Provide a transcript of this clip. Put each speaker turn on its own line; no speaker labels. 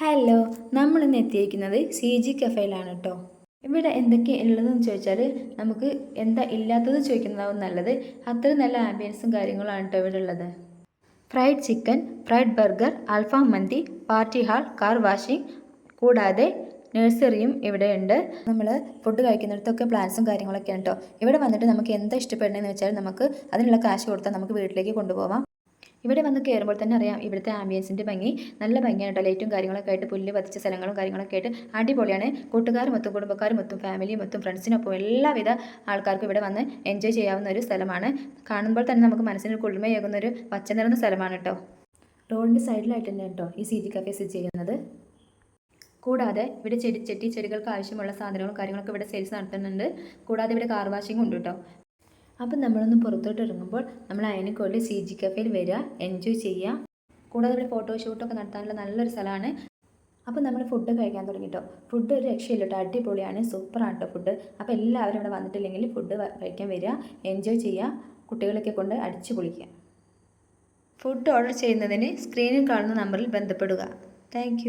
Hello, നമ്മൾ ഇന്ന് എത്തിയിരിക്കുന്നത് സി ജി കഫേയിലാണ് കേട്ടോ. ഇവിടെ എന്തൊക്കെ ഉള്ളതെന്ന് ചോദിച്ചാൽ നമുക്ക് എന്താ ഇല്ലാത്തത് ചോദിക്കുന്നതാവും നല്ലത്. അത്രയും നല്ല ആംബിയൻസും കാര്യങ്ങളാണ് കേട്ടോ ഇവിടെ ഉള്ളത്. ഫ്രൈഡ് ചിക്കൻ, ഫ്രൈഡ് ബർഗർ, അൽഫാം മന്തി, പാർട്ടി ഹാൾ, കാർ വാഷിംഗ്, കൂടാതെ നഴ്സറിയും ഇവിടെയുണ്ട്. നമ്മൾ ഫുഡ് കഴിക്കുന്നിടത്തൊക്കെ പ്ലാൻസും കാര്യങ്ങളൊക്കെയാണ് കേട്ടോ. ഇവിടെ വന്നിട്ട് നമുക്ക് എന്താ ഇഷ്ടപ്പെടുന്നതെന്ന് വെച്ചാൽ നമുക്ക് അതിനുള്ള കാശ് കൊടുത്താൽ നമുക്ക് വീട്ടിലേക്ക് കൊണ്ടുപോകാം. ഇവിടെ വന്ന് കയറുമ്പോൾ തന്നെ അറിയാം ഇവിടുത്തെ ആംബിയൻസിൻ്റെ ഭംഗി നല്ല ഭംഗിയാണ് കേട്ടോ. ലൈറ്റും കാര്യങ്ങളൊക്കെ ആയിട്ട് പുല്ല് പതിച്ച സ്ഥലങ്ങളും കാര്യങ്ങളൊക്കെ ആയിട്ട് അടിപൊളിയാണ്. കൂട്ടുകാരും മൊത്തം കുടുംബക്കാരും മൊത്തം ഫാമിലിയും മൊത്തം ഫ്രണ്ട്സിനൊപ്പം എല്ലാവിധ ആൾക്കാർക്കും ഇവിടെ വന്ന് എൻജോയ് ചെയ്യാവുന്ന ഒരു സ്ഥലമാണ്. കാണുമ്പോൾ തന്നെ നമുക്ക് മനസ്സിന് കുളിർമയേകുന്ന ഒരു പച്ച നിറഞ്ഞ സ്ഥലമാണ് കേട്ടോ. റോഡിൻ്റെ സൈഡിലായിട്ട് തന്നെ കേട്ടോ ഈ സി ജി കഫേ സ്ഥിതി ചെയ്യുന്നത്. കൂടാതെ ഇവിടെ ചെടികൾക്ക് ആവശ്യമുള്ള സാധനങ്ങളും കാര്യങ്ങളൊക്കെ ഇവിടെ സെയിൽസ് നടത്തുന്നുണ്ട്. കൂടാതെ ഇവിടെ കാർ വാഷിംഗ് ഉണ്ട് കേട്ടോ. അപ്പം നമ്മളൊന്ന് പുറത്തോട്ട് ഇറങ്ങുമ്പോൾ നമ്മൾ അയനക്കോടിൽ സി ജി കഫേയിൽ വരിക, എൻജോയ് ചെയ്യുക. കൂടാതെ ഇവിടെ ഫോട്ടോഷൂട്ടൊക്കെ നടത്താനുള്ള നല്ലൊരു സ്ഥലമാണ്. അപ്പം നമ്മൾ ഫുഡ് കഴിക്കാൻ തുടങ്ങി കേട്ടോ. ഫുഡ് ഒരു രക്ഷയില്ല കേട്ടോ, അടിപൊളിയാണ്, സൂപ്പറാണ് കേട്ടോ ഫുഡ്. അപ്പോൾ എല്ലാവരും ഇവിടെ വന്നിട്ടില്ലെങ്കിൽ ഫുഡ് കഴിക്കാൻ വരിക, എൻജോയ് ചെയ്യുക, കുട്ടികളൊക്കെ കൊണ്ട് അടിച്ചു പൊളിക്കുക. ഫുഡ് ഓർഡർ ചെയ്യുന്നതിന് സ്ക്രീനിൽ കാണുന്ന നമ്പറിൽ ബന്ധപ്പെടുക. താങ്ക്